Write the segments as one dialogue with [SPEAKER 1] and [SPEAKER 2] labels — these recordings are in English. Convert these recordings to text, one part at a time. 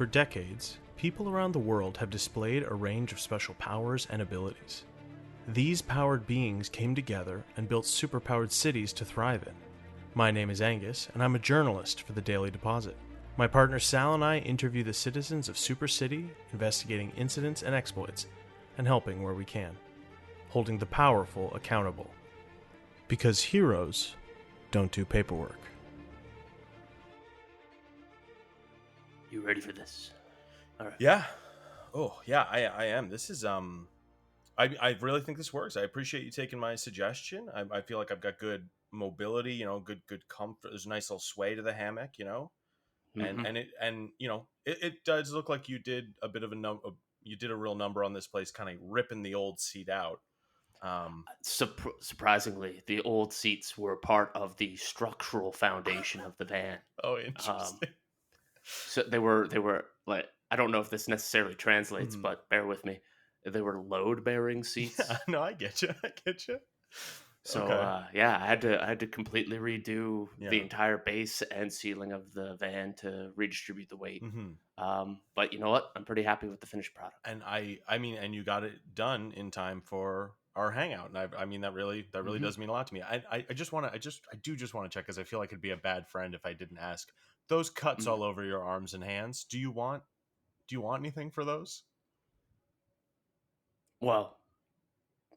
[SPEAKER 1] For decades, people around the world have displayed a range of special powers and abilities. These powered beings came together and built superpowered cities to thrive in. My name is Angus, and I'm a journalist for the Daily Deposit. My partner Sal and I interview the citizens of Super City, investigating incidents and exploits, and helping where we can, holding the powerful accountable. Because heroes don't do paperwork.
[SPEAKER 2] You ready for this?
[SPEAKER 3] All right. Yeah. Oh, yeah, I am. This is, I really think this works. I appreciate you taking my suggestion. I feel like I've got good mobility, good comfort. There's a nice little sway to the hammock,
[SPEAKER 2] Mm-hmm.
[SPEAKER 3] and it does look like you did a bit of you did a real number on this place, kind of ripping the old seat out.
[SPEAKER 2] Surprisingly, the old seats were part of the structural foundation of the van.
[SPEAKER 3] Oh, interesting.
[SPEAKER 2] So they were like, I don't know if this necessarily translates,
[SPEAKER 3] Mhm.
[SPEAKER 2] but bear with me. They were load-bearing seats.
[SPEAKER 3] Yeah, no, I get you.
[SPEAKER 2] So
[SPEAKER 3] Okay.
[SPEAKER 2] I had to completely redo
[SPEAKER 3] Yeah.
[SPEAKER 2] the entire base and ceiling of the van to redistribute the weight.
[SPEAKER 3] Mm-hmm.
[SPEAKER 2] But you know what? I'm pretty happy with the finished product.
[SPEAKER 3] And I mean, and you got it done in time for our hangout, and I mean that really
[SPEAKER 2] Mhm.
[SPEAKER 3] does mean a lot to me. I just want to I do just want to check, because I feel like it'd be a bad friend if I didn't ask. Those cuts
[SPEAKER 2] Mm.
[SPEAKER 3] all over your arms and hands. Do you want anything for those?
[SPEAKER 2] Well,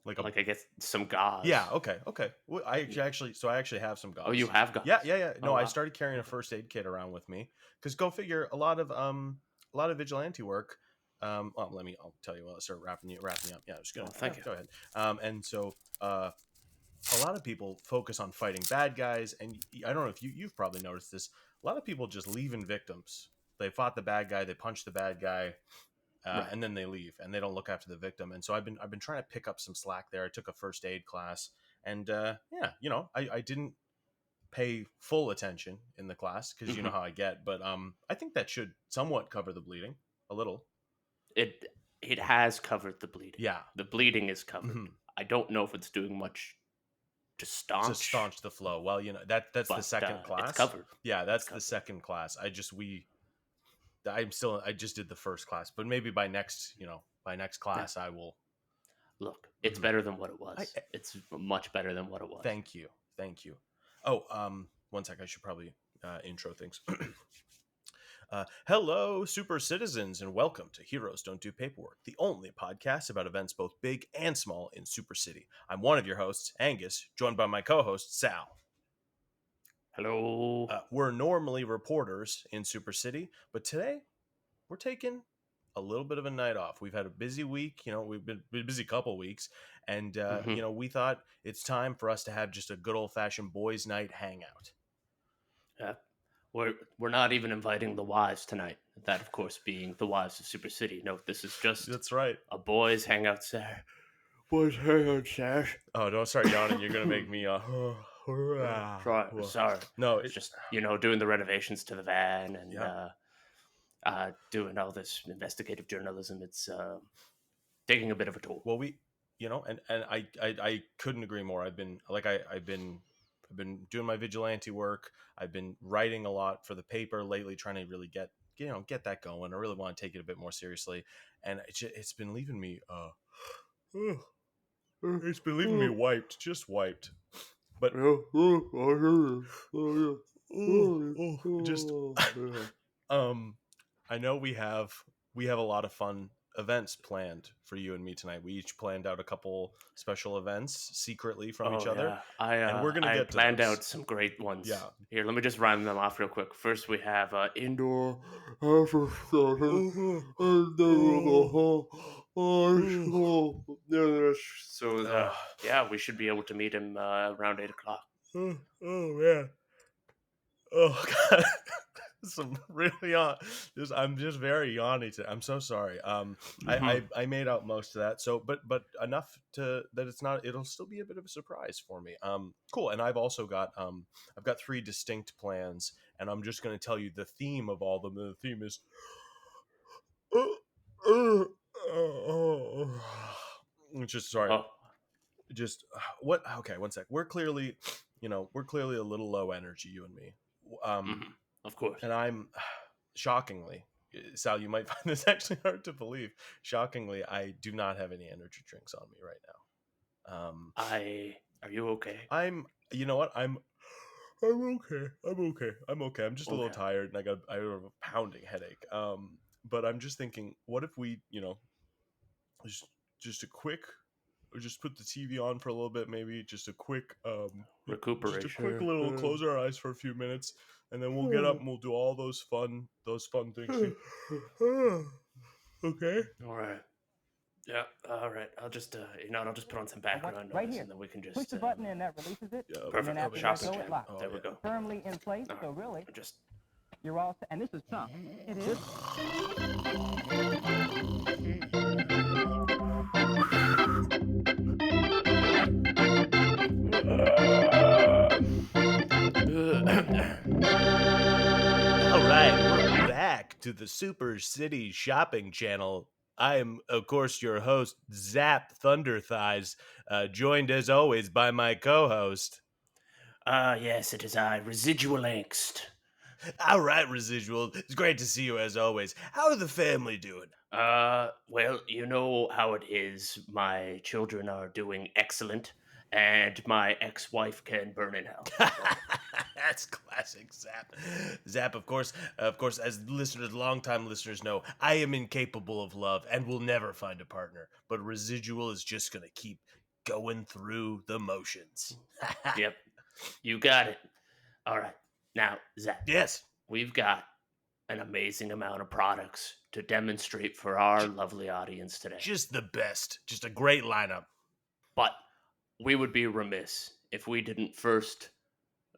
[SPEAKER 3] Like
[SPEAKER 2] I guess some gauze.
[SPEAKER 3] yeah, okay. Well, I actually have some
[SPEAKER 2] Oh,
[SPEAKER 3] gauze.
[SPEAKER 2] you have gauze.
[SPEAKER 3] Yeah.
[SPEAKER 2] Oh,
[SPEAKER 3] No, I
[SPEAKER 2] wow.
[SPEAKER 3] started carrying a
[SPEAKER 2] Okay.
[SPEAKER 3] first aid kit around with me, because go figure, a lot of vigilante work. Well, I'll tell you while I start wrapping up. Yeah, I was gonna.
[SPEAKER 2] Oh, thank you.
[SPEAKER 3] Go ahead. And so a lot of people focus on fighting bad guys, and I don't know if you've probably noticed this. A lot of people just leaving victims. They fought the bad guy, they punched the bad guy,
[SPEAKER 2] Right.
[SPEAKER 3] and then they leave, and they don't look after the victim. And so I've been trying to pick up some slack there. I took a first aid class, and yeah, I didn't pay full attention in the class, because you know
[SPEAKER 2] Mhm.
[SPEAKER 3] how I get, but I think that should somewhat cover the bleeding a little.
[SPEAKER 2] It has covered the bleeding.
[SPEAKER 3] Yeah.
[SPEAKER 2] The bleeding is covered.
[SPEAKER 3] Hmm.
[SPEAKER 2] I don't know if it's doing much to
[SPEAKER 3] To
[SPEAKER 2] staunch,
[SPEAKER 3] staunch the flow. Well, that's the
[SPEAKER 2] but
[SPEAKER 3] second
[SPEAKER 2] it's
[SPEAKER 3] class.
[SPEAKER 2] covered.
[SPEAKER 3] Yeah,
[SPEAKER 2] It's
[SPEAKER 3] that's the
[SPEAKER 2] covered.
[SPEAKER 3] second class. I just did the first class, but maybe by next
[SPEAKER 2] Yeah.
[SPEAKER 3] class I will.
[SPEAKER 2] Look, it's
[SPEAKER 3] Mhm.
[SPEAKER 2] better than what it
[SPEAKER 3] I
[SPEAKER 2] was. It's much better than what it was.
[SPEAKER 3] Thank you. Oh, one sec. I should probably intro things. Hello, super citizens, and welcome to Heroes Don't Do Paperwork, the only podcast about events both big and small in Super City. I'm one of your hosts, Angus, joined by my co-host, Sal.
[SPEAKER 2] Hello.
[SPEAKER 3] We're normally reporters in Super City, but today we're taking a little bit of a night off. We've had a busy week. We've been a busy couple weeks, and
[SPEAKER 2] Mhm.
[SPEAKER 3] we thought it's time for us to have just a good old-fashioned boys' night hangout.
[SPEAKER 2] Yeah. We're not even inviting the wives tonight. That, of course, being the wives of Super City. No, this is just
[SPEAKER 3] That's right.
[SPEAKER 2] a boys' hangout Saturday. Boys' hangout Saturday.
[SPEAKER 3] Oh, don't start yawning. You're gonna make me.
[SPEAKER 2] Sorry.
[SPEAKER 3] No,
[SPEAKER 2] It's just doing the renovations to the van and
[SPEAKER 3] yeah.
[SPEAKER 2] doing all this investigative journalism. It's taking a bit of a toll.
[SPEAKER 3] Well, and I couldn't agree more. I've been doing my vigilante work. I've been writing a lot for the paper lately, trying to really get that going. I really want to take it a bit more seriously, and it's been leaving me it's been leaving me wiped, just wiped. But just I know we have a lot of fun events planned for you and me tonight. We each planned out a couple special events secretly from each
[SPEAKER 2] Oh
[SPEAKER 3] other,
[SPEAKER 2] yeah,
[SPEAKER 3] and we're gonna
[SPEAKER 2] I
[SPEAKER 3] get to
[SPEAKER 2] planned
[SPEAKER 3] those.
[SPEAKER 2] out some great ones.
[SPEAKER 3] Yeah.
[SPEAKER 2] Here, let me just rhyme them off real quick. First, we have indoor. So yeah, we should be able to meet him around 8 o'clock.
[SPEAKER 3] Oh man. Oh god. Some really I'm just very yawny today. I'm so sorry. I made out most of that. So but enough to that it'll still be a bit of a surprise for me. Cool. And I've got three distinct plans, and I'm just going to tell you the theme of all of them. The theme is just sorry.
[SPEAKER 2] Oh,
[SPEAKER 3] Just what okay, one sec. We're clearly a little low energy, you and me.
[SPEAKER 2] of course.
[SPEAKER 3] And I'm shockingly, Sal, you might find this actually hard to believe. Shockingly, I do not have any energy drinks on me right now.
[SPEAKER 2] Are you okay?
[SPEAKER 3] You know what? I'm okay. I'm okay. I'm just a little
[SPEAKER 2] Okay.
[SPEAKER 3] tired, and I have a pounding headache. But I'm just thinking, what if we, just a quick, or just put the TV on for a little bit, maybe just a quick, just a quick
[SPEAKER 2] Recuperation.
[SPEAKER 3] little close our eyes for a few minutes, and then we'll get up and we'll do all those fun things. Okay.
[SPEAKER 2] All right. Yeah. All right. I'll just I'll just put on some background
[SPEAKER 4] right
[SPEAKER 2] noise,
[SPEAKER 4] here.
[SPEAKER 2] and then we can just
[SPEAKER 4] Push the button and that releases it.
[SPEAKER 3] Yeah,
[SPEAKER 4] And
[SPEAKER 2] perfect.
[SPEAKER 4] then after
[SPEAKER 2] Shopping
[SPEAKER 4] that, go, it
[SPEAKER 2] channel.
[SPEAKER 4] locks.
[SPEAKER 3] Oh,
[SPEAKER 2] There we
[SPEAKER 3] yeah.
[SPEAKER 2] go.
[SPEAKER 4] Firmly in place.
[SPEAKER 2] All
[SPEAKER 4] So
[SPEAKER 2] right.
[SPEAKER 4] really,
[SPEAKER 2] Just
[SPEAKER 4] you're all set. And this is tough. It is.
[SPEAKER 3] All right, we're back to the Super City Shopping Channel. I am, of course, your host, Zap Thunderthighs, joined as always by my co-host.
[SPEAKER 2] yes, it is I, Residual Angst.
[SPEAKER 3] All right, Residual, it's great to see you as always. How are the family doing?
[SPEAKER 2] Well, you know how it is. My children are doing excellent, and my ex-wife can burn in hell.
[SPEAKER 3] That's classic Zap. Zap, of course, as listeners, longtime listeners know, I am incapable of love and will never find a partner. But Residual is just gonna keep going through the motions.
[SPEAKER 2] Yep, you got it. All right, now, Zach,
[SPEAKER 3] Yes.
[SPEAKER 2] we've got an amazing amount of products to demonstrate for our lovely audience today.
[SPEAKER 3] Just the best. Just a great lineup.
[SPEAKER 2] But we would be remiss if we didn't first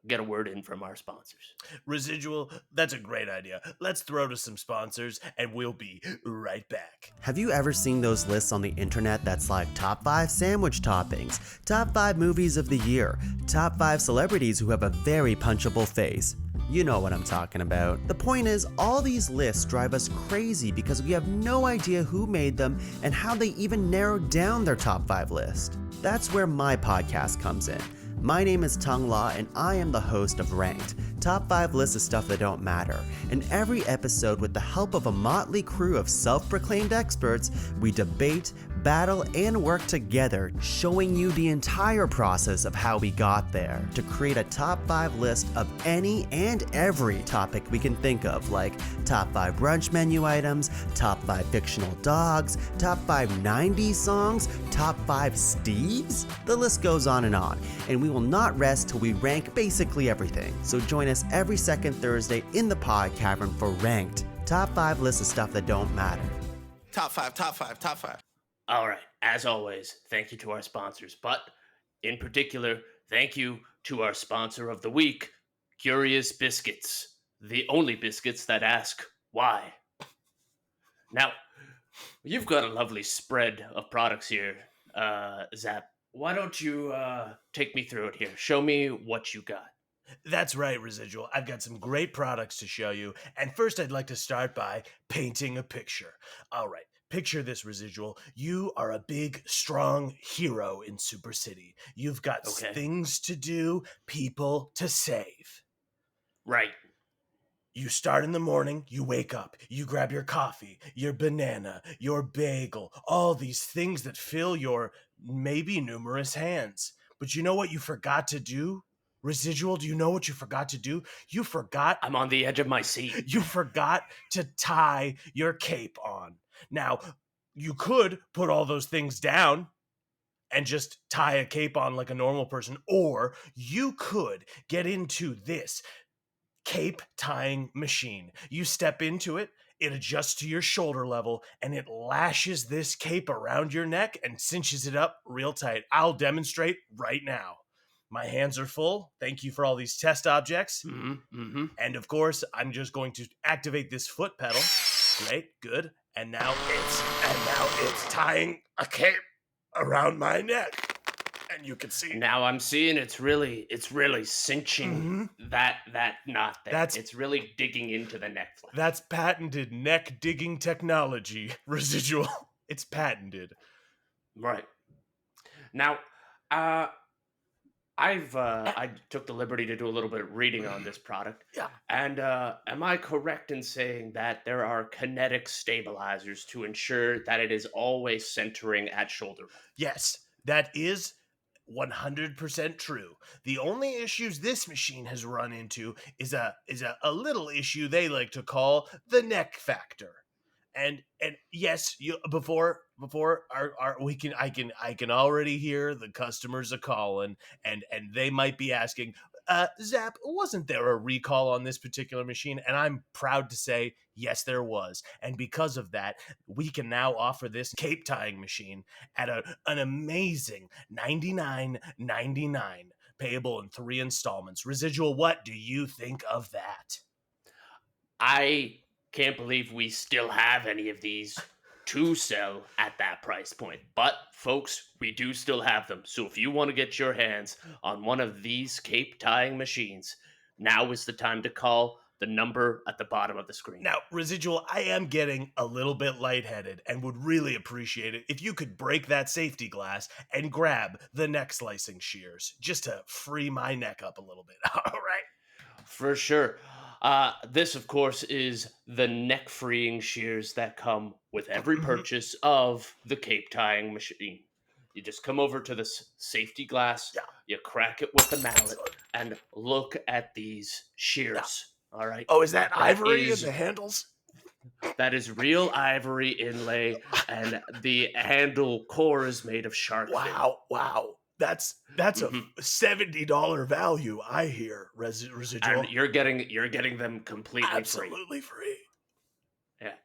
[SPEAKER 2] get a word in from our sponsors.
[SPEAKER 3] Residual, that's a great idea. Let's throw to some sponsors and we'll be right back.
[SPEAKER 5] Have you ever seen those lists on the internet that's like top 5 sandwich toppings, top 5 movies of the year, top 5 celebrities who have a very punchable face? You know what I'm talking about. The point is, all these lists drive us crazy because we have no idea who made them and how they even narrowed down their top 5 list. That's where my podcast comes in. My name is Tung La, and I am the host of Ranked, top 5 lists of stuff that don't matter. In every episode, with the help of a motley crew of self-proclaimed experts, we debate, battle, and work together, showing you the entire process of how we got there, to create a top 5 list of any and every topic we can think of, like top 5 brunch menu items, top 5 fictional dogs, top 5 90s songs, top 5 Steves? The list goes on, and we will not rest till we rank basically everything. So join us every second Thursday in the Pod Cavern for Ranked, top 5 lists of stuff that don't matter.
[SPEAKER 6] Top five.
[SPEAKER 2] All right, as always, thank you to our sponsors, but in particular, thank you to our sponsor of the week, Curious Biscuits, the only biscuits that ask why. Now, you've got a lovely spread of products here, Zap. Why don't you take me through it here? Show me what you got.
[SPEAKER 3] That's right, Residual. I've got some great products to show you. And first, I'd like to start by painting a picture. All right, picture this, Residual. You are a big, strong hero in Super City. You've got
[SPEAKER 2] Okay.
[SPEAKER 3] things to do, people to save.
[SPEAKER 2] Right.
[SPEAKER 3] You start in the morning, you wake up, you grab your coffee, your banana, your bagel, all these things that fill your maybe numerous hands. But you know what you forgot to do? Residual, do you know what you forgot to do? You forgot
[SPEAKER 2] I'm on the edge of my seat.
[SPEAKER 3] you forgot to tie your cape on. Now, you could put all those things down and just tie a cape on like a normal person, or you could get into this cape tying machine. You step into it, it adjusts to your shoulder level, and it lashes this cape around your neck and cinches it up real tight. I'll demonstrate right now. My hands are full. Thank you for all these test objects.
[SPEAKER 2] Mm-hmm.
[SPEAKER 3] And of course, I'm just going to activate this foot pedal. Great, good. And now it's tying a cape around my neck. And you can see
[SPEAKER 2] Now I'm seeing it's really cinching that knot there. It's really digging into the neck flap.
[SPEAKER 3] that's patented neck digging technology, Residual. It's patented.
[SPEAKER 2] Right. Now, I took the liberty to do a little bit of reading on this product.
[SPEAKER 3] Yeah.
[SPEAKER 2] And am I correct in saying that there are kinetic stabilizers to ensure that it is always centering at shoulder level?
[SPEAKER 3] Yes, that is 100% true. The only issues this machine has run into is a little issue they like to call the neck factor. And yes, you before our I can already hear the customers are calling, and they might be asking, Zap, wasn't there a recall on this particular machine? And I'm proud to say yes, there was. And because of that, we can now offer this cape tying machine at an amazing $99.99, payable in 3 installments. Residual, what do you think of that?
[SPEAKER 2] I can't believe we still have any of these to sell at that price point. But, folks, we do still have them. So if you want to get your hands on one of these cape tying machines, now is the time to call the number at the bottom of the screen.
[SPEAKER 3] Now, Residual, I am getting a little bit lightheaded and would really appreciate it if you could break that safety glass and grab the neck slicing shears just to free my neck up a little bit. All right?
[SPEAKER 2] For sure. This, of course, is the neck freeing shears that come with every purchase of the cape tying machine. You just come over to this safety glass, you crack it with the mallet, and look at these shears. All right.
[SPEAKER 3] Oh, is that ivory
[SPEAKER 2] is-
[SPEAKER 3] in the handles?
[SPEAKER 2] That is real ivory inlay, and the handle core is made of shark fin.
[SPEAKER 3] Wow. That's a $70 value, I hear, Residual.
[SPEAKER 2] And you're getting them completely free.
[SPEAKER 3] Absolutely free.
[SPEAKER 2] Yeah.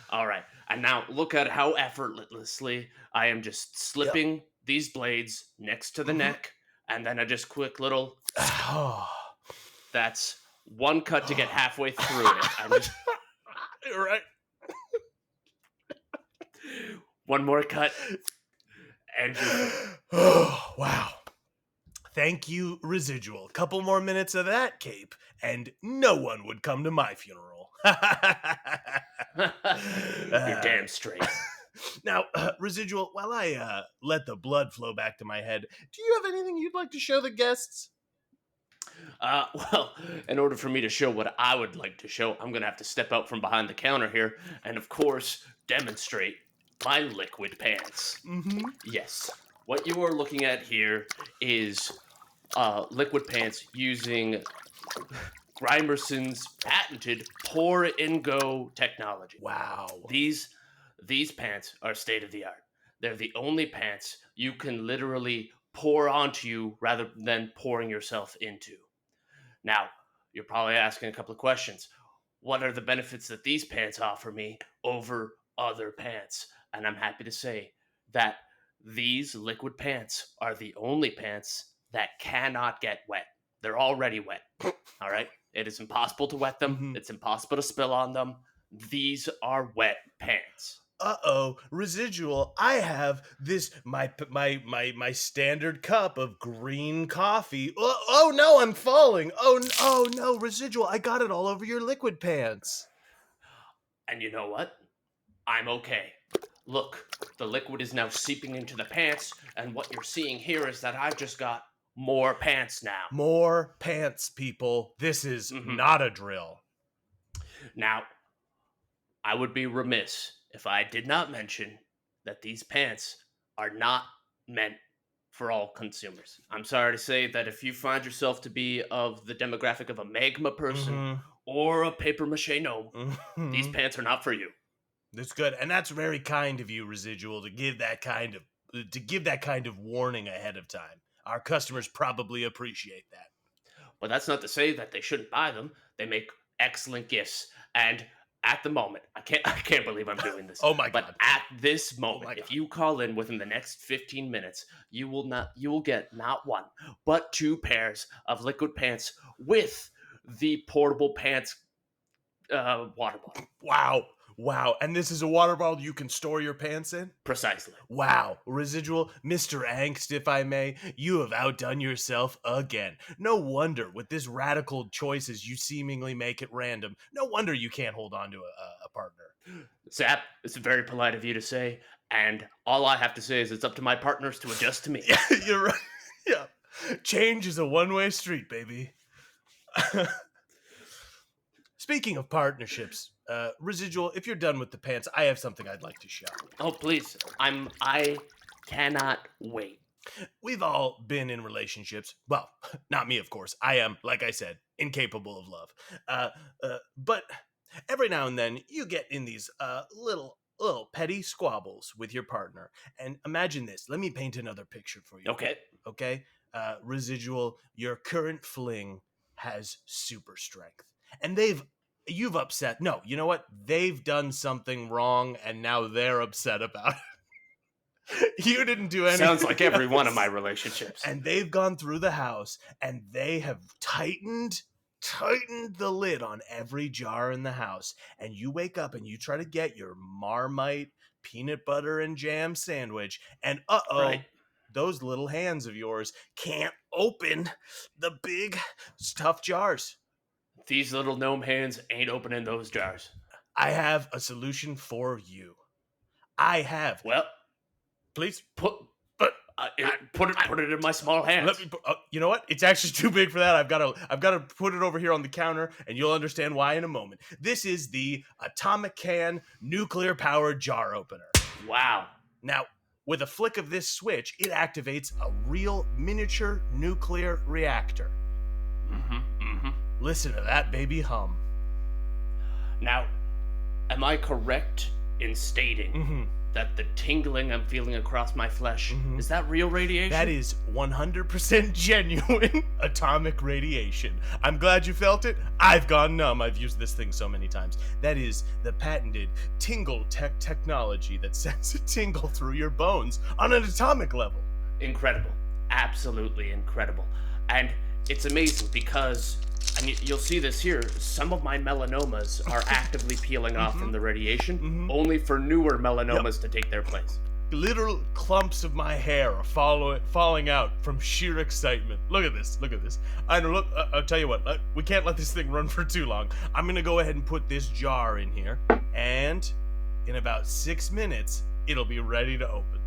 [SPEAKER 2] All right. And now look at how effortlessly I am just slipping these blades next to the neck, and then I just quick little. That's one cut to get halfway through it. I'm just,
[SPEAKER 3] You're right.
[SPEAKER 2] one more cut, and
[SPEAKER 3] Oh, wow. Thank you, Residual. Couple more minutes of that cape, and no one would come to my funeral.
[SPEAKER 2] you're damn straight.
[SPEAKER 3] Now, Residual, while I let the blood flow back to my head, do you have anything you'd like to show the guests?
[SPEAKER 2] Well, in order for me to show what I would like to show, I'm going to have to step out from behind the counter here and, of course, demonstrate my liquid pants.
[SPEAKER 3] Mm-hmm.
[SPEAKER 2] Yes. What you are looking at here is liquid pants using Grimerson's patented pour and go technology.
[SPEAKER 3] Wow.
[SPEAKER 2] These pants are state of the art. They're the only pants you can literally pour onto you rather than pouring yourself into. Now, you're probably asking a couple of questions. What are the benefits that these pants offer me over other pants? And I'm happy to say that these liquid pants are the only pants that cannot get wet. They're already wet. All right? It is impossible to wet them. It's impossible to spill on them. These are wet pants.
[SPEAKER 3] Residual, I have this my standard cup of green coffee. Oh no, I'm falling. Oh no, Residual, I got it all over your liquid pants.
[SPEAKER 2] And you know what? I'm okay. Look, the liquid is now seeping into the pants, and what you're seeing here is that I've just got more pants now.
[SPEAKER 3] More pants, people. This is not a drill.
[SPEAKER 2] Now, I would be remiss if I did not mention that these pants are not meant for all consumers. I'm sorry to say that if you find yourself to be of the demographic of a magma person or a paper mache gnome, these pants are not for you.
[SPEAKER 3] That's good, and that's very kind of you, Residual, to give that kind of warning ahead of time. Our customers probably appreciate that.
[SPEAKER 2] But that's not to say that they shouldn't buy them. They make excellent gifts, and at the moment, I can't believe I'm doing this.
[SPEAKER 3] Oh my God.
[SPEAKER 2] But at this moment, if you call in within the next 15 minutes, you will get not one, but 2 pairs of liquid pants with the portable pants water bottle.
[SPEAKER 3] Wow. And this is a water bottle you can store your pants in?
[SPEAKER 2] Precisely.
[SPEAKER 3] Wow. Residual, Mr. Angst, if I may, you have outdone yourself again. No wonder, with this radical choices you seemingly make at random, no wonder you can't hold on to a partner.
[SPEAKER 2] Zap, it's very polite of you to say, and all I have to say is it's up to my partners to adjust to me.
[SPEAKER 3] Yeah, you're right. Yeah. Change is a one-way street, baby. Speaking of partnerships, Residual, if you're done with the pants, I have something I'd like to show.
[SPEAKER 2] Oh, please. I cannot wait.
[SPEAKER 3] We've all been in relationships. Well, not me, of course. I am, like I said, incapable of love. But every now and then, you get in these little petty squabbles with your partner. And imagine this. Let me paint another picture for you.
[SPEAKER 2] Okay.
[SPEAKER 3] Residual, your current fling has super strength. And you've upset. No, you know what? They've done something wrong, and now they're upset about it. You didn't do anything.
[SPEAKER 2] Sounds like every one of
[SPEAKER 3] else.
[SPEAKER 2] my relationships.
[SPEAKER 3] And they've gone through the house, and they have tightened the lid on every jar in the house. And you wake up and you try to get your Marmite peanut butter and jam sandwich, and
[SPEAKER 2] Right.
[SPEAKER 3] those little hands of yours can't open the big tough jars.
[SPEAKER 2] These little gnome hands ain't opening those jars.
[SPEAKER 3] I have a solution for you. I have.
[SPEAKER 2] Well,
[SPEAKER 3] Please
[SPEAKER 2] put it in my small hands.
[SPEAKER 3] let me. You know what? It's actually too big for that. I've got to put it over here on the counter, and you'll understand why in a moment. This is the Atomic Can nuclear powered jar opener.
[SPEAKER 2] Wow.
[SPEAKER 3] Now, with a flick of this switch, it activates a real miniature nuclear reactor. Listen to that baby hum.
[SPEAKER 2] Now, am I correct in stating that the tingling I'm feeling across my flesh, is that real radiation?
[SPEAKER 3] That is 100% genuine atomic radiation. I'm glad you felt it. I've gone numb. I've used this thing so many times. That is the patented tingle technology that sends a tingle through your bones on an atomic level.
[SPEAKER 2] Incredible. Absolutely incredible. And it's amazing because, and you'll see this here, some of my melanomas are actively peeling off from the radiation, only for newer melanomas to take their place.
[SPEAKER 3] Literal clumps of my hair are falling out from sheer excitement. Look at this. I know. Look, I'll tell you what. We can't let this thing run for too long. I'm gonna go ahead and put this jar in here, and in about 6 minutes, it'll be ready to open.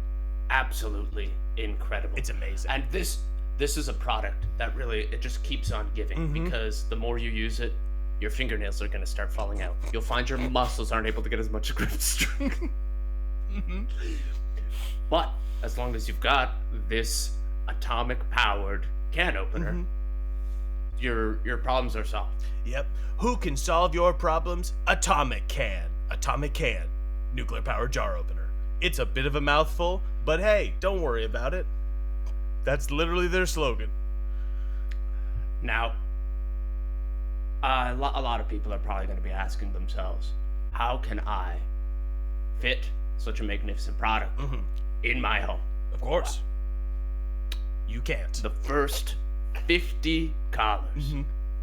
[SPEAKER 2] Absolutely incredible.
[SPEAKER 3] It's amazing.
[SPEAKER 2] And this is a product that really, it just keeps on giving, because the more you use it, your fingernails are going to start falling out. You'll find your muscles aren't able to get as much grip strength. But as long as you've got this atomic powered can opener, your problems are solved.
[SPEAKER 3] Yep. Who can solve your problems? Atomic Can. Atomic Can. Nuclear powered jar opener. It's a bit of a mouthful, but hey, don't worry about it. That's literally their slogan.
[SPEAKER 2] Now, a lot of people are probably going to be asking themselves, how can I fit such a magnificent product in my home?
[SPEAKER 3] Of course. You can't.
[SPEAKER 2] The first 50 callers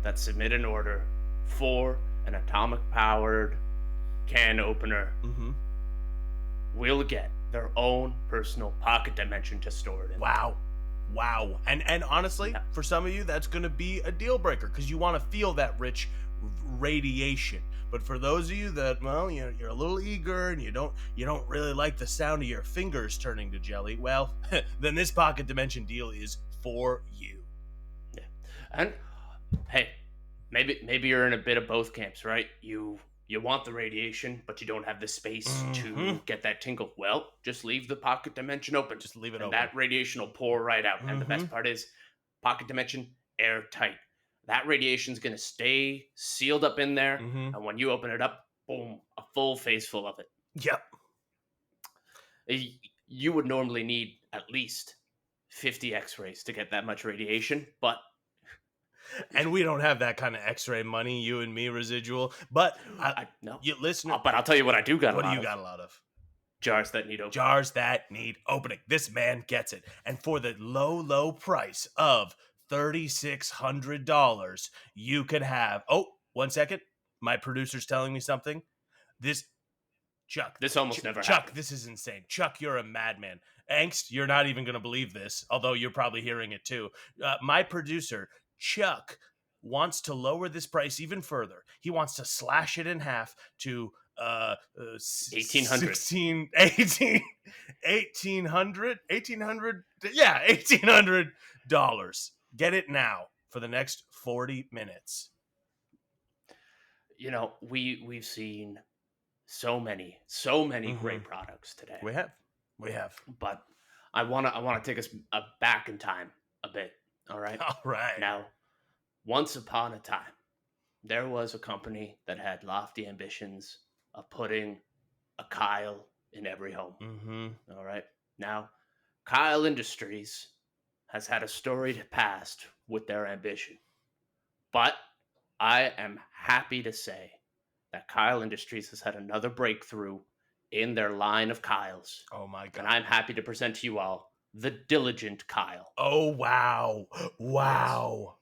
[SPEAKER 2] that submit an order for an atomic-powered can opener will get their own personal pocket dimension to store it in.
[SPEAKER 3] Wow. And honestly, for some of you, that's going to be a deal breaker because you want to feel that rich radiation. But for those of you that, well, you're a little eager and you don't really like the sound of your fingers turning to jelly, well, then this pocket dimension deal is for you.
[SPEAKER 2] Yeah. And hey, maybe you're in a bit of both camps, right? You want the radiation, but you don't have the space to get that tingle. Well, just leave the pocket dimension open.
[SPEAKER 3] Just leave it
[SPEAKER 2] and
[SPEAKER 3] open.
[SPEAKER 2] That radiation will pour right out. And the best part is, pocket dimension, airtight. That radiation's going to stay sealed up in there. And when you open it up, boom, a full face full of it.
[SPEAKER 3] Yep.
[SPEAKER 2] You would normally need at least 50 x-rays to get that much radiation, but...
[SPEAKER 3] And we don't have that kind of x-ray money, you and me, Residual. But
[SPEAKER 2] no.
[SPEAKER 3] You listen.
[SPEAKER 2] But I'll tell you what I do got
[SPEAKER 3] What do you got a lot of?
[SPEAKER 2] Jars that need opening.
[SPEAKER 3] Jars that need opening. This man gets it. And for the low price of $3,600, you can have... Oh, 1 second. My producer's telling me something. Chuck.
[SPEAKER 2] This almost never
[SPEAKER 3] Chuck,
[SPEAKER 2] happened.
[SPEAKER 3] this is insane. Chuck, you're a madman. Angst, you're not even going to believe this, although you're probably hearing it too. My producer, Chuck, wants to lower this price even further. He wants to slash it in half to
[SPEAKER 2] 1800.
[SPEAKER 3] 1800, yeah, $1,800. Get it now for the next 40 minutes.
[SPEAKER 2] You know, we've seen so many great products today.
[SPEAKER 3] We have.
[SPEAKER 2] But I wanna take us back in time a bit. All right.
[SPEAKER 3] All right.
[SPEAKER 2] Now, once upon a time, there was a company that had lofty ambitions of putting a Kyle in every home.
[SPEAKER 3] Mm-hmm.
[SPEAKER 2] All right. Now, Kyle Industries has had a storied past with their ambition. But I am happy to say that Kyle Industries has had another breakthrough in their line of Kyles.
[SPEAKER 3] Oh my God.
[SPEAKER 2] And I'm happy to present to you all the Diligent Kyle.
[SPEAKER 3] Oh, wow. Wow.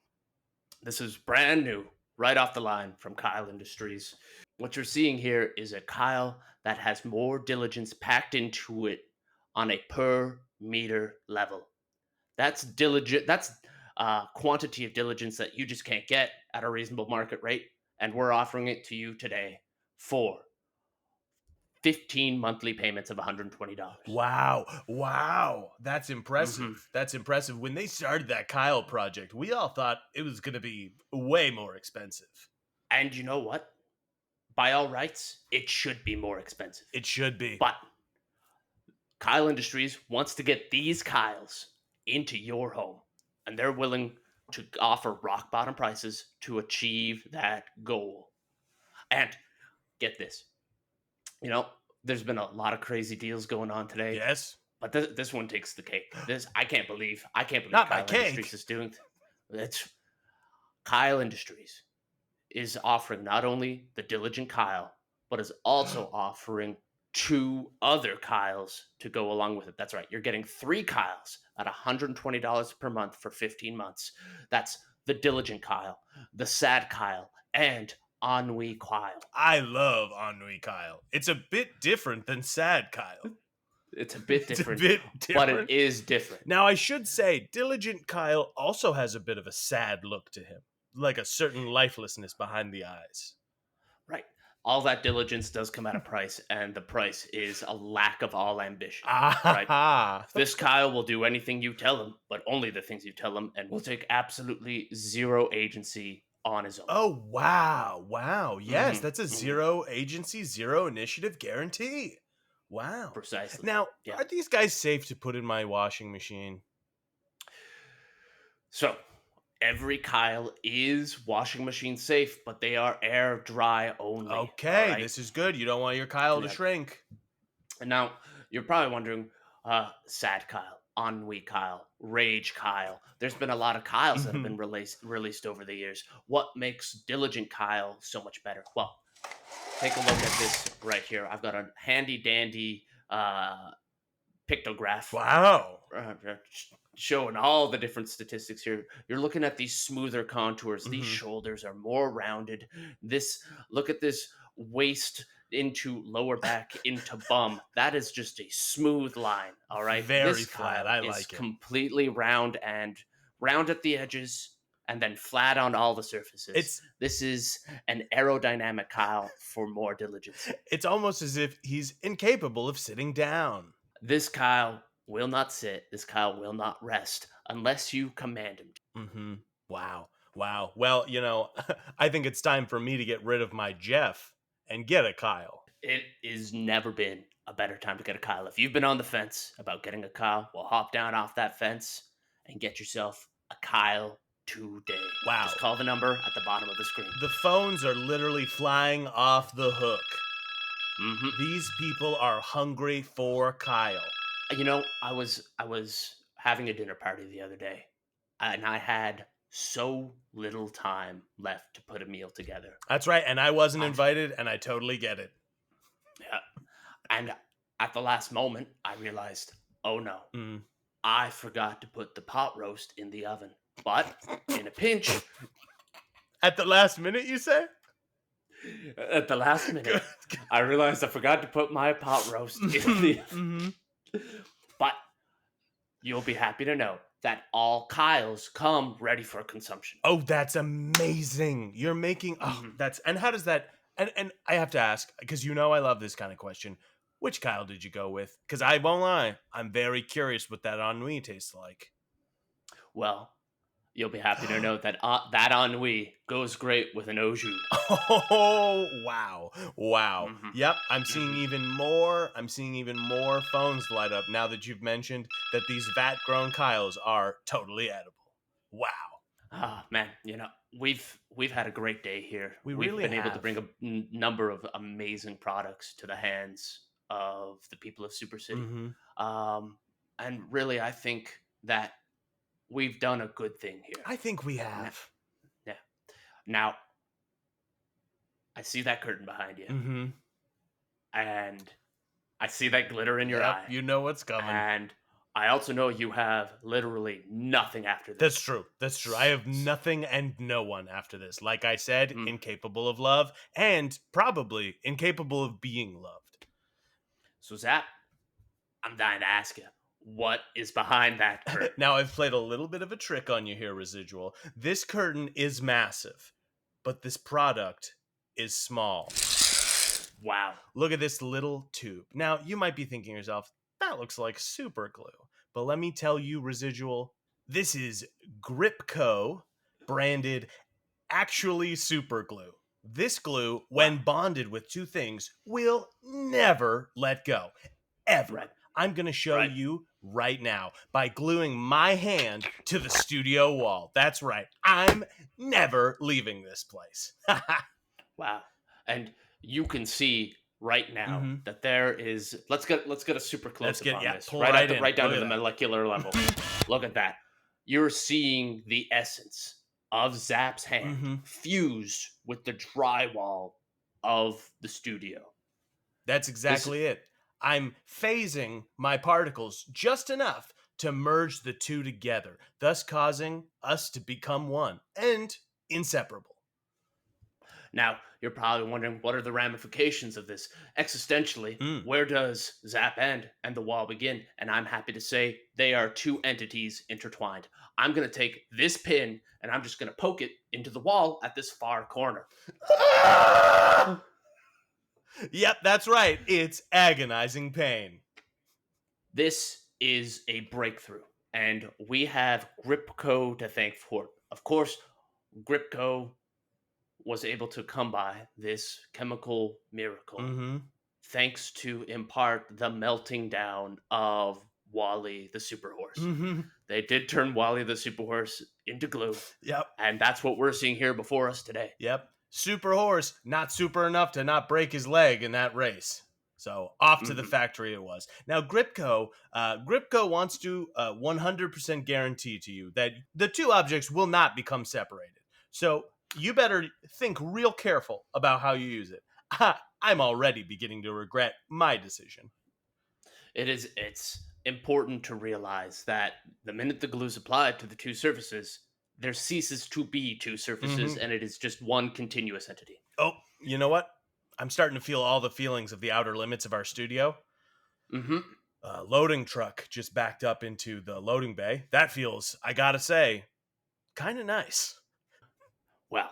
[SPEAKER 2] This is brand new, right off the line from Kyle Industries. What you're seeing here is a Kyle that has more diligence packed into it on a per meter level. That's diligent. That's quantity of diligence that you just can't get at a reasonable market rate. And we're offering it to you today for 15 monthly payments of $120.
[SPEAKER 3] Wow. That's impressive.
[SPEAKER 2] Mhm.
[SPEAKER 3] That's impressive. When they started that Kyle project, we all thought it was going to be way more expensive.
[SPEAKER 2] And you know what? By all rights, it should be more expensive.
[SPEAKER 3] It should be.
[SPEAKER 2] But Kyle Industries wants to get these Kyles into your home, and they're willing to offer rock bottom prices to achieve that goal. And get this, you know, there's been a lot of crazy deals going on today.
[SPEAKER 3] Yes.
[SPEAKER 2] But this one takes the cake. I can't believe
[SPEAKER 3] Not my
[SPEAKER 2] Kyle
[SPEAKER 3] cake.
[SPEAKER 2] Industries is doing. It's Kyle Industries is offering not only the Diligent Kyle, but is also offering 2 other Kyles to go along with it. That's right. You're getting 3 Kyles at $120 per month for 15 months. That's the Diligent Kyle, the Sad Kyle, and Ennui Kyle.
[SPEAKER 3] I love Ennui Kyle. It's a bit different than Sad Kyle.
[SPEAKER 2] It's a bit different,
[SPEAKER 3] but
[SPEAKER 2] it is different.
[SPEAKER 3] Now, I should say, Diligent Kyle also has a bit of a sad look to him, like a certain lifelessness behind the eyes.
[SPEAKER 2] Right. All that diligence does come at a price, and the price is a lack of all ambition. Right? This Kyle will do anything you tell him, but only the things you tell him, and will take absolutely zero agency on his own.
[SPEAKER 3] Oh, wow. Yes, that's a zero agency, zero initiative guarantee. Wow.
[SPEAKER 2] Precisely.
[SPEAKER 3] Now,
[SPEAKER 2] Yeah.
[SPEAKER 3] are these guys safe to put in my washing machine?
[SPEAKER 2] So, every Kyle is washing machine safe, but they are air dry only.
[SPEAKER 3] Okay,
[SPEAKER 2] right?
[SPEAKER 3] this is good. You don't want your Kyle to shrink.
[SPEAKER 2] And now, you're probably wondering, Sad Kyle, Ennui Kyle, Rage Kyle. There's been a lot of Kyles that have been released over the years. What makes Diligent Kyle so much better? Well, take a look at this right here. I've got a handy dandy pictograph.
[SPEAKER 3] Wow.
[SPEAKER 2] Showing all the different statistics here. You're looking at these smoother contours. These shoulders are more rounded. Look at this waist into lower back into bum. That is just a smooth line. All right.
[SPEAKER 3] Very
[SPEAKER 2] this
[SPEAKER 3] flat.
[SPEAKER 2] Kyle
[SPEAKER 3] I
[SPEAKER 2] is
[SPEAKER 3] like it.
[SPEAKER 2] completely round and round at the edges and then flat on all the surfaces. This is an aerodynamic Kyle for more diligence.
[SPEAKER 3] It's almost as if he's incapable of sitting down.
[SPEAKER 2] This Kyle will not sit. This Kyle will not rest unless you command him to.
[SPEAKER 3] Wow. Well, you know, I think it's time for me to get rid of my Jeff and get a Kyle.
[SPEAKER 2] It has never been a better time to get a Kyle. If you've been on the fence about getting a Kyle, well, hop down off that fence and get yourself a Kyle today.
[SPEAKER 3] Wow.
[SPEAKER 2] Just call the number at the bottom of the screen.
[SPEAKER 3] The phones are literally flying off the hook. These people are hungry for Kyle.
[SPEAKER 2] You know, I was having a dinner party the other day, and I had so little time left to put a meal together.
[SPEAKER 3] That's right, and I wasn't invited, and I totally get it.
[SPEAKER 2] Yeah. And at the last moment, I realized, oh no, I forgot to put the pot roast in the oven. But in a pinch...
[SPEAKER 3] At the last minute, you say?
[SPEAKER 2] At the last minute, I realized I forgot to put my pot roast in the oven. But you'll be happy to know that all Kyles come ready for consumption.
[SPEAKER 3] Oh, that's amazing. You're making that's and how does that and I have to ask, because I love this kind of question. Which Kyle did you go with? Because I won't lie, I'm very curious what that ennui tastes like.
[SPEAKER 2] Well, you'll be happy to know that that ennui goes great with an au jus.
[SPEAKER 3] Oh, wow. Wow.
[SPEAKER 2] Mhm.
[SPEAKER 3] Yep, I'm seeing even more. I'm seeing even more phones light up now that you've mentioned that these vat grown Kyles are totally edible. Wow.
[SPEAKER 2] Ah, man, we've had a great day here.
[SPEAKER 3] We
[SPEAKER 2] We've
[SPEAKER 3] really
[SPEAKER 2] been able to
[SPEAKER 3] have.
[SPEAKER 2] bring a number of amazing products to the hands of the people of Super City.
[SPEAKER 3] Mm-hmm.
[SPEAKER 2] And really, I think that we've done a good thing here.
[SPEAKER 3] I think we have.
[SPEAKER 2] Yeah. Now, I see that curtain behind you,
[SPEAKER 3] Mm-hmm.
[SPEAKER 2] and I see that glitter in your eye.
[SPEAKER 3] You know what's coming.
[SPEAKER 2] And I also know you have literally nothing after this.
[SPEAKER 3] That's true. That's true. I have nothing and no one after this. Like I said, incapable of love and probably incapable of being loved.
[SPEAKER 2] So, Zap, I'm dying to ask you, what is behind that curtain?
[SPEAKER 3] Now, I've played a little bit of a trick on you here, Residual. This curtain is massive, but this product is small.
[SPEAKER 2] Wow.
[SPEAKER 3] Look at this little tube. Now, you might be thinking to yourself, that looks like super glue. But let me tell you, Residual, this is Gripco branded actually super glue. This glue, when bonded with two things, will never let go. Ever.
[SPEAKER 2] Right.
[SPEAKER 3] I'm going to show you right now by gluing my hand to the studio wall. That's right. I'm never leaving this place.
[SPEAKER 2] Wow. And you can see right now that there is let's get a super close up on this. Right down to the molecular level. Look at that. You're seeing the essence of Zap's hand fuse with the drywall of the studio.
[SPEAKER 3] That's exactly it. I'm phasing my particles just enough to merge the two together, thus causing us to become one and inseparable.
[SPEAKER 2] Now, you're probably wondering, what are the ramifications of this? Existentially, where does Zap end and the wall begin? And I'm happy to say they are two entities intertwined. I'm going to take this pin and I'm just going to poke it into the wall at this far corner.
[SPEAKER 3] Yep, that's right. It's agonizing pain.
[SPEAKER 2] This is a breakthrough, and we have Gripco to thank for it. Of course, Gripco was able to come by this chemical miracle thanks to, in part, the melting down of Wally the Superhorse. They did turn Wally the Superhorse into glue.
[SPEAKER 3] Yep.
[SPEAKER 2] And that's what we're seeing here before us today.
[SPEAKER 3] Yep. Superhorse, not super enough to not break his leg in that race. So off to the factory it was. Now Gripco wants to 100% guarantee to you that the two objects will not become separated. So you better think real careful about how you use it. I'm already beginning to regret my decision.
[SPEAKER 2] It's important to realize that the minute the glue is applied to the two surfaces, there ceases to be two surfaces, and it is just one continuous entity.
[SPEAKER 3] Oh, you know what? I'm starting to feel all the feelings of the outer limits of our studio. Loading truck just backed up into the loading bay. That feels, I gotta say, kind of nice.
[SPEAKER 2] Well,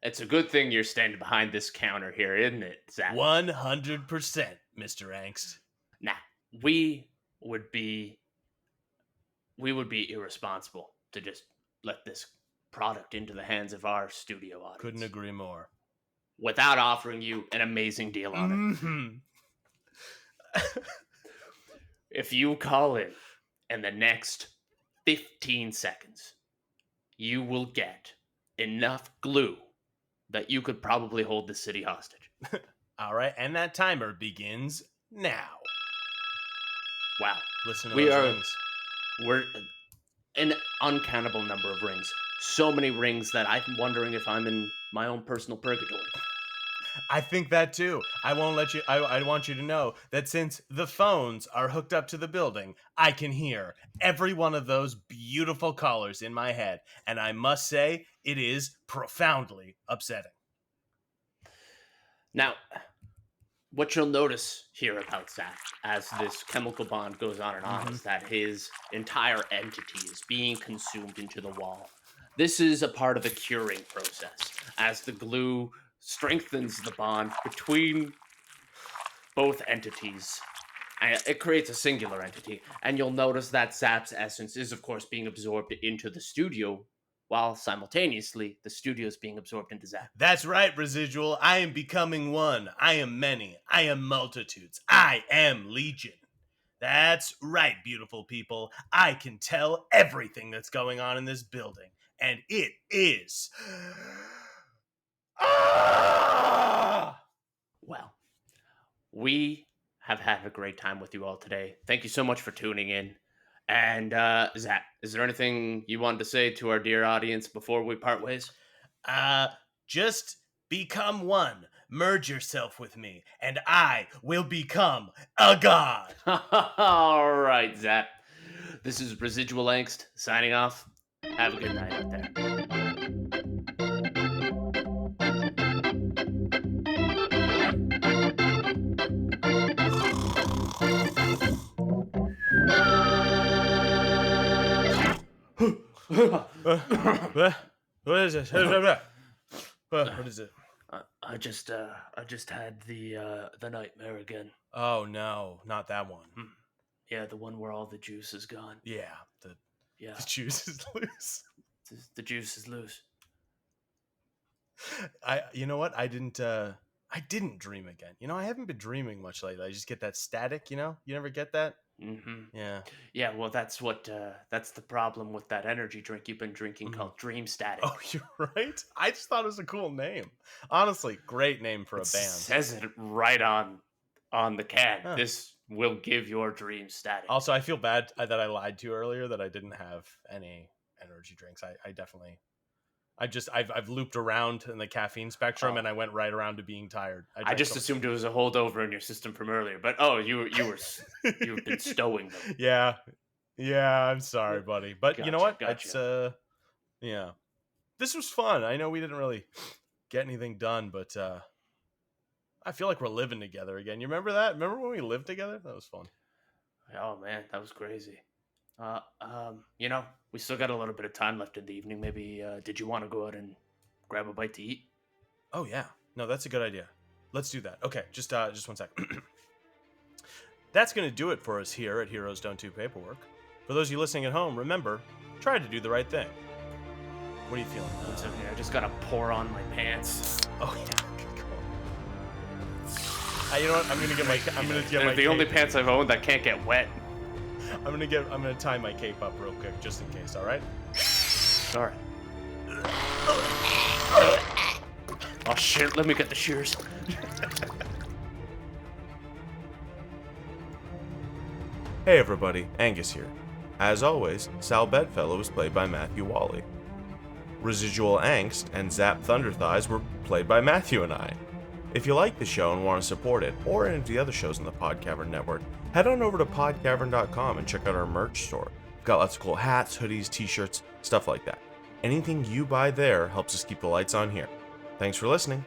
[SPEAKER 2] it's a good thing you're standing behind this counter here, isn't it, Zach?
[SPEAKER 3] 100%, Mr. Angst.
[SPEAKER 2] Now, we would be irresponsible to just let this product into the hands of our studio audience.
[SPEAKER 3] Couldn't agree more.
[SPEAKER 2] Without offering you an amazing deal on it. If you call in the next 15 seconds, you will get enough glue that you could probably hold the city hostage.
[SPEAKER 3] All right, and that timer begins now.
[SPEAKER 2] Wow.
[SPEAKER 3] Listen to those rings.
[SPEAKER 2] We're an uncountable number of rings. So many rings that I'm wondering if I'm in my own personal purgatory.
[SPEAKER 3] I think that too. I want you to know that since the phones are hooked up to the building, I can hear every one of those beautiful callers in my head. And I must say, it is profoundly upsetting.
[SPEAKER 2] Now, what you'll notice here about Zach as this chemical bond goes on and on is that his entire entity is being consumed into the wall. This is a part of the curing process as the glue strengthens the bond between both entities. And it creates a singular entity. And you'll notice that Zap's essence is, of course, being absorbed into the studio while simultaneously the studio is being absorbed into Zap.
[SPEAKER 3] That's right, Residual. I am becoming one. I am many. I am multitudes. I am legion. That's right, beautiful people. I can tell everything that's going on in this building. And it is...
[SPEAKER 2] Well, we have had a great time with you all today. Thank you so much for tuning in. And Zach, is there anything you wanted to say to our dear audience before we part ways?
[SPEAKER 3] Just become one. Merge yourself with me, and I will become a god.
[SPEAKER 2] All right, Zach. This is Residual Angst signing off. Have a good night out there.
[SPEAKER 3] What is this? What is it?
[SPEAKER 2] I just had the nightmare again.
[SPEAKER 3] Oh no, not that one.
[SPEAKER 2] Yeah, the one where all the juice is gone.
[SPEAKER 3] Yeah, the
[SPEAKER 2] Yeah,
[SPEAKER 3] juice is loose.
[SPEAKER 2] the juice is loose.
[SPEAKER 3] You know what? I didn't dream again. You know, I haven't been dreaming much lately. I just get that static, you know? You never get that?
[SPEAKER 2] Mm-hmm.
[SPEAKER 3] Yeah.
[SPEAKER 2] Yeah, well, that's the problem with that energy drink you've been drinking called Dream Static.
[SPEAKER 3] Oh, you're right. I just thought it was a cool name. Honestly, great name for a
[SPEAKER 2] It
[SPEAKER 3] band.
[SPEAKER 2] says it right on the can.
[SPEAKER 3] Huh.
[SPEAKER 2] This will give your dream static.
[SPEAKER 3] Also, I feel bad that I lied to you earlier that I didn't have any energy drinks. I've looped around in the caffeine spectrum and I went right around to being tired.
[SPEAKER 2] I just assumed it was a holdover in your system from earlier, but you've been stowing them.
[SPEAKER 3] Yeah, I'm sorry, buddy. But you know what?
[SPEAKER 2] Gotcha.
[SPEAKER 3] It's yeah. This was fun. I know we didn't really get anything done, but I feel like we're living together again. You remember that? Remember when we lived together? That was fun.
[SPEAKER 2] Oh man, that was crazy. You know, we still got a little bit of time left in the evening. Maybe did you want to go out and grab a bite to eat?
[SPEAKER 3] Oh yeah. No, that's a good idea. Let's do that. Okay, just 1 second. That's going to do it for us here at Heroes Don't Do Paperwork. For those of you listening at home, remember, try to do the right thing. What are you feeling?
[SPEAKER 2] It's okay. I just gotta pour on my pants.
[SPEAKER 3] Oh yeah. You know what? I'm gonna get my.
[SPEAKER 2] They're the only pants I've owned that can't get wet.
[SPEAKER 3] I'm gonna tie my cape up real quick just in case. All right.
[SPEAKER 2] All right. Oh shit! Let me get the shears.
[SPEAKER 1] Hey everybody, Angus here. As always, Sal Bedfellow was played by Matthew Wally. Residual Angst and Zap Thunderthighs were played by Matthew and I. If you like the show and want to support it, or any of the other shows on the Podcavern Network, head on over to podcavern.com and check out our merch store. We've got lots of cool hats, hoodies, t-shirts, stuff like that. Anything you buy there helps us keep the lights on here. Thanks for listening.